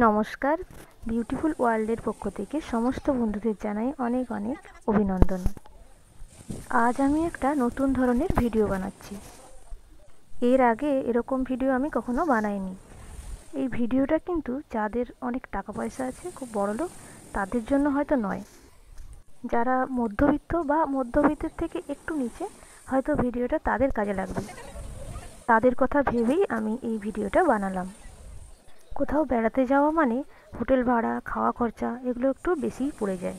নমস্কার, বিউটিফুল ওয়ার্ল্ডের পক্ষ থেকে সমস্ত বন্ধুদের জানাই অনেক অনেক অভিনন্দন। আজ আমি একটা নতুন ধরনের ভিডিও বানাচ্ছি। এর আগে এরকম ভিডিও আমি কখনো বানাইনি। এই ভিডিওটা কিন্তু যাদের অনেক টাকা পয়সা আছে, খুব বড়লোক, তাদের জন্য হয়তো নয়। যারা মধ্যবিত্ত বা মধ্যবিত্তের থেকে একটু নিচে, হয়তো ভিডিওটা তাদের কাজে লাগবে। তাদের কথা ভেবেই আমি এই ভিডিওটা বানালাম। কোথাও বেড়াতে যাওয়া মানে হোটেল ভাড়া, খাওয়া খরচা এগুলো একটু বেশিই পড়ে যায়।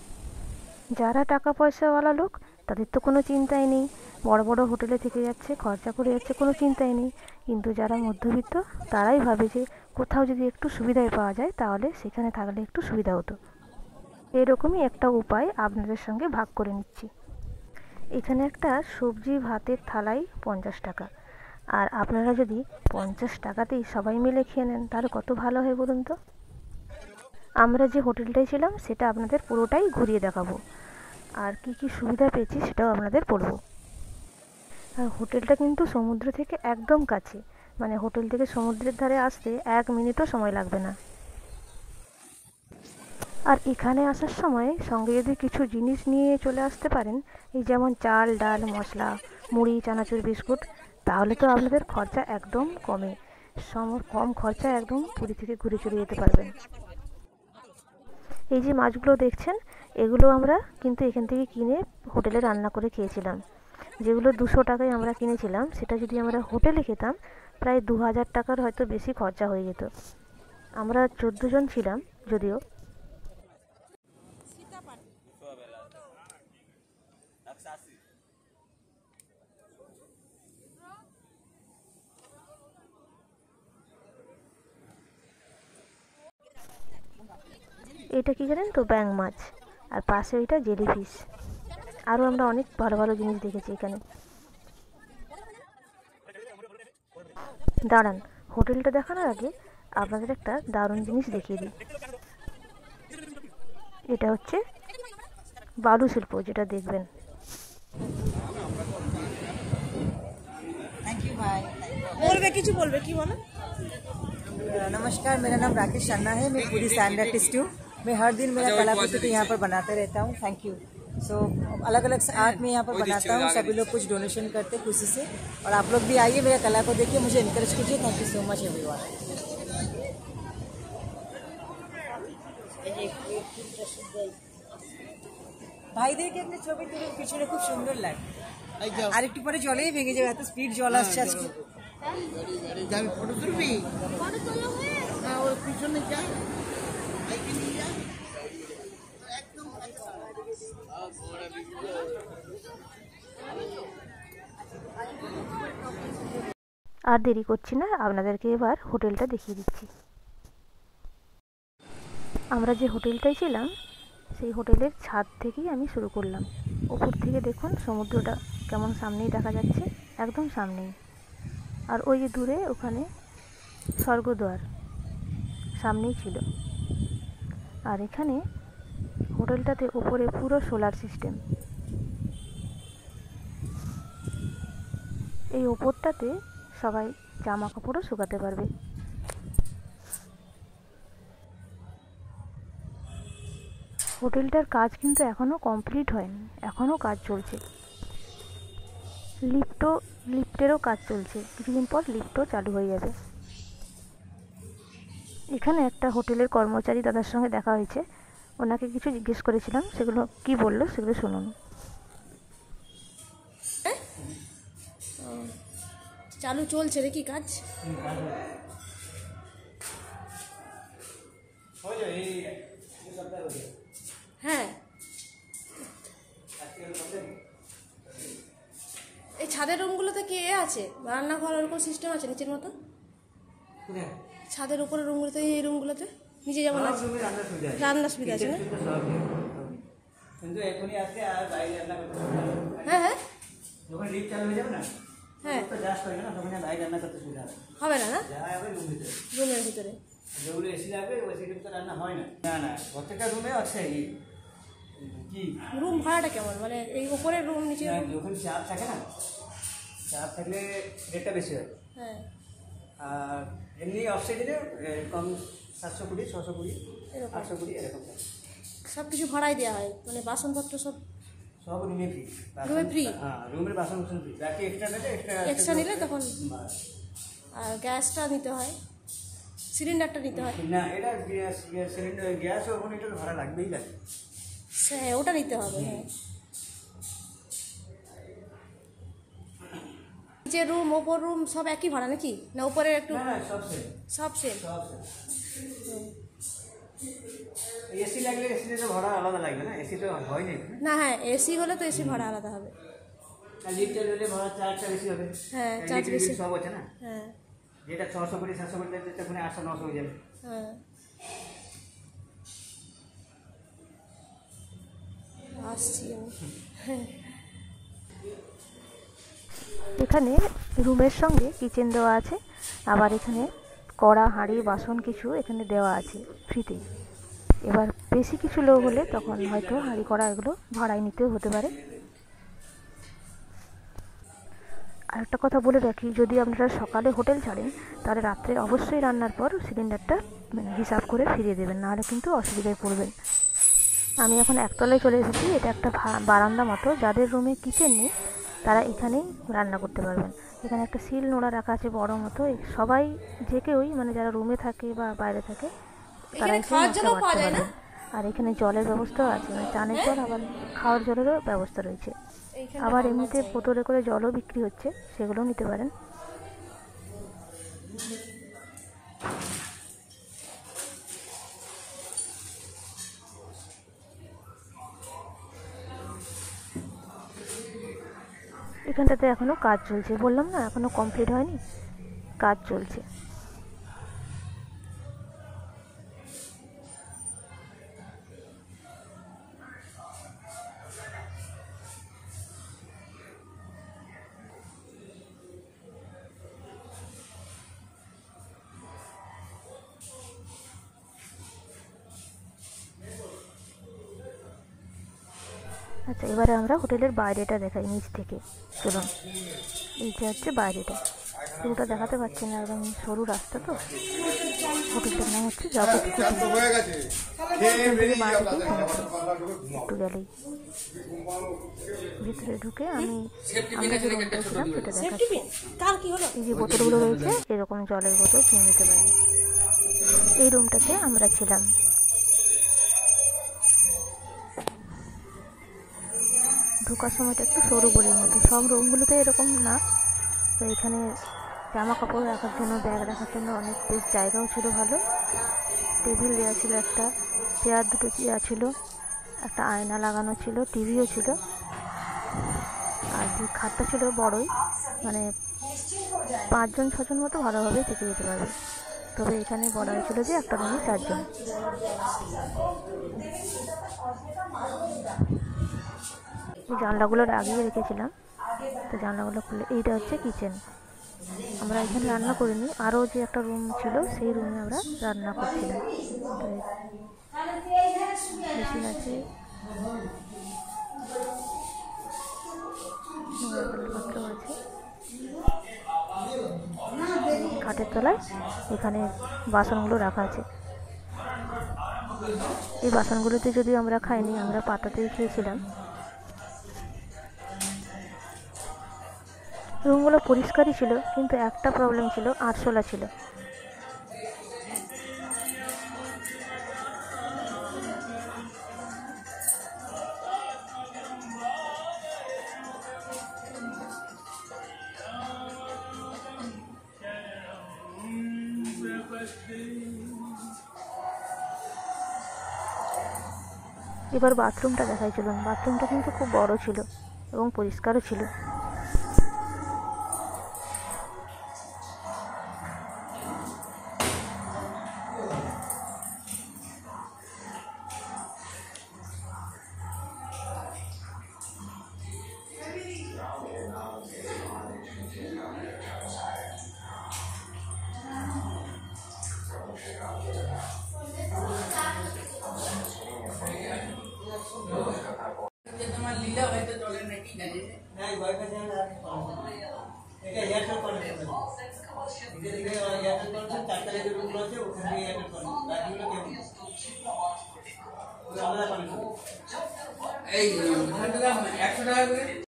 যারা টাকা পয়সাওয়ালা লোক তাদের তো কোনো চিন্তাই নেই, বড় বড় হোটেলে থেকে যাচ্ছে, খরচা করে যাচ্ছে, কোনো চিন্তাই নেই। কিন্তু যারা মধ্যবিত্ত তারাই ভাবে যে কোথাও যদি একটু সুবিধায় পাওয়া যায় তাহলে সেখানে থাকলে একটু সুবিধা হতো। এরকমই একটা উপায় আপনাদের সঙ্গে ভাগ করে নিচ্ছি। এখানে একটা সবজি ভাতের থালাই 50 টাকা, আর আপনারা যদি 50 টাকাতেই সবাই মিলে খেয়ে নেন তাহলে কত ভালো হয় বলুন তো। আমরা যে হোটেলটায় ছিলাম সেটা আপনাদের পুরোটাই ঘুরিয়ে দেখাবো, আর কি কি সুবিধা পেয়েছি সেটাও আপনাদের বলবো। আর হোটেলটা কিন্তু সমুদ্র থেকে একদম কাছে, মানে হোটেল থেকে সমুদ্রের ধারে আসতে 1 মিনিটও সময় লাগবে না। আর এখানে আসার সময় সঙ্গে যদি কিছু জিনিস নিয়ে চলে আসতে পারেন, এই যেমন চাল, ডাল, মশলা, মুড়ি, চানাচুর, বিস্কুট, তাহলে তো আপনাদের খরচা একদম কমে, কম খরচা একদম পুরী থেকে ঘুরে চলে যেতে পারবেন। এই যে মাছগুলো দেখছেন, এগুলো আমরা কিন্তু এখান থেকে কিনে হোটেলে রান্না করে খেয়েছিলাম। যেগুলো 200 টাকায় আমরা কিনেছিলাম, সেটা যদি আমরা হোটেলে খেতাম প্রায় 2000 টাকার হয়তো বেশি খরচা হয়ে যেত। আমরা 14 জন ছিলাম যদিও। এটা কি জানেন তো, ব্যাং মাছ, আর পাশে ওইটা জেলিফিশ। আরও আমরা অনেক ভালো ভালো জিনিস দেখেছি এখানে। দাঁড়ান, হোটেলটা দেখানোর আগে আপনাদের একটা দারুণ জিনিস দেখিয়ে দিই। এটা হচ্ছে বালু শিল্প, যেটা দেখবেন। थैंक यू भाई। बोलबे किछु बोलबे की बोलो। नमस्कार, मेरा नाम राकेश शर्मा है। मैं पूरी सैंड आर्टिस्ट हूँ। मैं हर दिन मेरा कलाकृति को यहाँ पर बनाते रहता हूँ। Thank you. सो अलग अलग आर्ट में यहाँ पर बनाता हूँ। सभी लोग कुछ डोनेशन करते हैं खुशी से, और आप लोग भी आइए, मेरा कला को देखिए, मुझे इनकरेज कीजिए। Thank you so much everyone. ভাইদেরকে একটা ছবি তুলে পিছনে খুব সুন্দর লাগে। আর একটু পরে জলেই ভেঙে যাবে, এত স্পিড জল আসছে আজকে। যাবি ফটো তুলবি? হ্যাঁ, ওর পিছনে যা। আর দেরি করছি না, আপনাদেরকে এবার হোটেলটা দেখিয়ে দিচ্ছি। আমরা যে হোটেলটায় ছিলাম সেই হোটেলের ছাদ থেকেই আমি শুরু করলাম। ওপর থেকে দেখুন সমুদ্রটা কেমন সামনেই দেখা যাচ্ছে, একদম সামনেই। আর ওই যে দূরে ওখানে স্বর্গদ্বার সামনেই ছিল। আর এখানে হোটেলটাতে ওপরে পুরো সোলার সিস্টেম। এই ওপরটাতে সবাই জামা কাপড়ও শুকাতে পারবে। হোটেলটার কাজ কিন্তু এখনও কমপ্লিট হয়নি, এখনও কাজ চলছে। লিফটেরও কাজ চলছে, কিছুদিন পর লিফটও চালু হয়ে যাবে। এখানে একটা হোটেলের কর্মচারী দাদার সঙ্গে দেখা হয়েছে, ওনাকে কিছু জিজ্ঞেস করেছিলাম, সেগুলো কি বললো সেগুলো শুনুন। চালু চলছে রে কি কাজ? হ্যাঁ, এই ছাদের রুমগুলোতে কি আছে? রান্নাঘর ওরকম সিস্টেম আছে নিচের মতো? ছাদের উপরে রুমগুলোতে, এই রুমগুলোতে নিচে যেমন আছে রান্নার সুবিধা আছে না? কিন্তু এখনই আসলে আর বাইরে রান্না করতে হ্যাঁ হ্যাঁ যখন লিফট চালু হয়ে যাবে না, হ্যাঁ, তো জাস্ট হয় না, তখন বাইরে রান্না করতে সুবিধা হবে। হবে না না? যা হবে রুম ভিতরে, রুমের ভিতরে যেগুলো এসি লাগবে ওই সিটের তো রান্না হয় না। না না, প্রত্যেকটা রুমে আছে কি রুম ভাড়াটা কেমন? মানে এই উপরের রুম নিচের রুম? যখন চাপ থাকে না, চাপ থাকলে রেটটা বেশি হয়। হ্যাঁ, আর এমনি অফসাইডে কম 720, 620, 820 এরকম। সব কিছু ভাড়াই দেওয়া হয়, মানে বাসনপত্র সব সব রুমে ফ্রি। রুমে ফ্রি? হ্যাঁ, রুমের বাসন ফ্রি, বাকি এক্সট্রা নিলে এক্সট্রা নিলে তখন। আর গ্যাসটা নিতে হয়, সিলিন্ডারটা নিতে হয় না? এটা সিলিন্ডার গ্যাস ওখানে এটা ভাড়া লাগবেই লাগে। হ্যাঁ, ওটা নিতে হবে। হ্যাঁ, নিচে রুম ওপর রুম সব একই ভাড়া নাকি? না উপরে একটু? না, সব সেম। সব সেম। এসি লাগলে এসি তো ভাড়া আলাদা লাগবে না? এসি তো হয় না। না, হ্যাঁ, এসি হলে তো এসি ভাড়া আলাদা হবে। আর লিফটে গেলে ভাড়া চার্জটা বেশি হবে। হ্যাঁ, চার্জ বেশি। সব আছে না? হ্যাঁ, যেটা 620, 720 তখন 800-900 হয়ে যাবে। হ্যাঁ, আসছি আমি। এখানে রুমের সঙ্গে কিচেন দেওয়া আছে, আবার এখানে কড়া হাঁড়ি বাসন কিছু এখানে দেওয়া আছে ফ্রিতেই। এবার বেশি কিছু লোক হলে তখন হয়তো হাঁড়ি কড়া এগুলো ভাড়ায় নিতেও হতে পারে। আর একটা কথা বলে রাখি, যদি আপনারা সকালে হোটেল ছাড়েন তাহলে রাত্রে অবশ্যই রান্নার পর সিলিন্ডারটা হিসাব করে ফিরিয়ে দেবেন, নাহলে কিন্তু অসুবিধায় পড়বেন। আমি এখন একতলায় চলে এসেছি, এটা একটা বারান্দা মতো। যাদের রুমে কিচেন নেই তারা এখানেই রান্না করতে পারবেন। এখানে একটা শিল নোড়া রাখা আছে বড় মতো, সবাই যে কেউই মানে যারা রুমে থাকে বা বাইরে থাকে তারা এখানে বাড়তে পারবেন। আর এখানে জলের ব্যবস্থাও আছে, মানে চানের জল আবার খাওয়ার জলেরও ব্যবস্থা রয়েছে। আবার এমনিতে বোতলে করে জলও বিক্রি হচ্ছে, সেগুলোও নিতে পারেন। এখানটাতে এখনো কাজ চলছে, বললাম না এখনো কমপ্লিট হয়নি, কাজ চলছে। আচ্ছা, এবারে আমরা হোটেলের বাইরেটা দেখাই নিচ থেকে। চলুন, এইটা হচ্ছে বাইরেটা, পুরোটা দেখাতে পারছি না, একদম সরু রাস্তা তো। হোটেলটার নাম হচ্ছে জগৎ কুটির। একটু গেলেই ভিতরে ঢুকে আমরা যে রুমটা ছিলাম সেটা দেখাচ্ছি। এই যে বোতলগুলো রয়েছে, এরকম জলের বোতল কিনে নিতে পারি। এই রুমটাতে আমরা ছিলাম। ঢোকার সময়টা একটু সরু গলির মতো, সব রুমগুলোতে এরকম না। তো এখানে জামা কাপড় রাখার জন্য, ব্যাগ রাখার জন্য অনেক বেশ জায়গাও ছিল ভালো। টেবিল দেওয়া ছিল, একটা চেয়ার দুটো দেওয়া ছিল, একটা আয়না লাগানো ছিল, টিভিও ছিল। আর যে খাটটা ছিল বড়ই, মানে 5-6 জন মতো ভালোভাবে থেকে যেতে পারবে। তবে এখানে বলা হয়েছিল যে একটা রুমে 4 জন। জানলাগুলো লাগিয়ে রেখেছিলাম, তো জানলাগুলো খুলে, এইটা হচ্ছে কিচেন। আমরা এখানে রান্না করিনি, আরও যে একটা রুম ছিল সেই রুমে আমরা রান্না করছিলাম। মেশিন আছে, পাত্র আছে খাটের তলায়। এখানে বাসনগুলো রাখা আছে। এই বাসনগুলোতে যদি আমরা খাইনি, আমরা পাতাতেই খেয়েছিলাম। রুমগুলো পরিষ্কারই ছিল, কিন্তু একটা প্রবলেম ছিল, আরশোলা ছিল। এবার বাথরুমটা দেখাই চলুন। বাথরুমটা কিন্তু খুব বড় ছিল এবং পরিষ্কারও ছিল। नहीं वाईफाई से এটা এয়ারটেল কানেক্ট ধীরে ধীরে ইয়াটা করছেন, চারতলা যে রুমগুলো আছে ওখানে গিয়ে ইয়াটা করুন, বাকিগুলো কেমন আলাদা পানি। এই 100 টাকা করে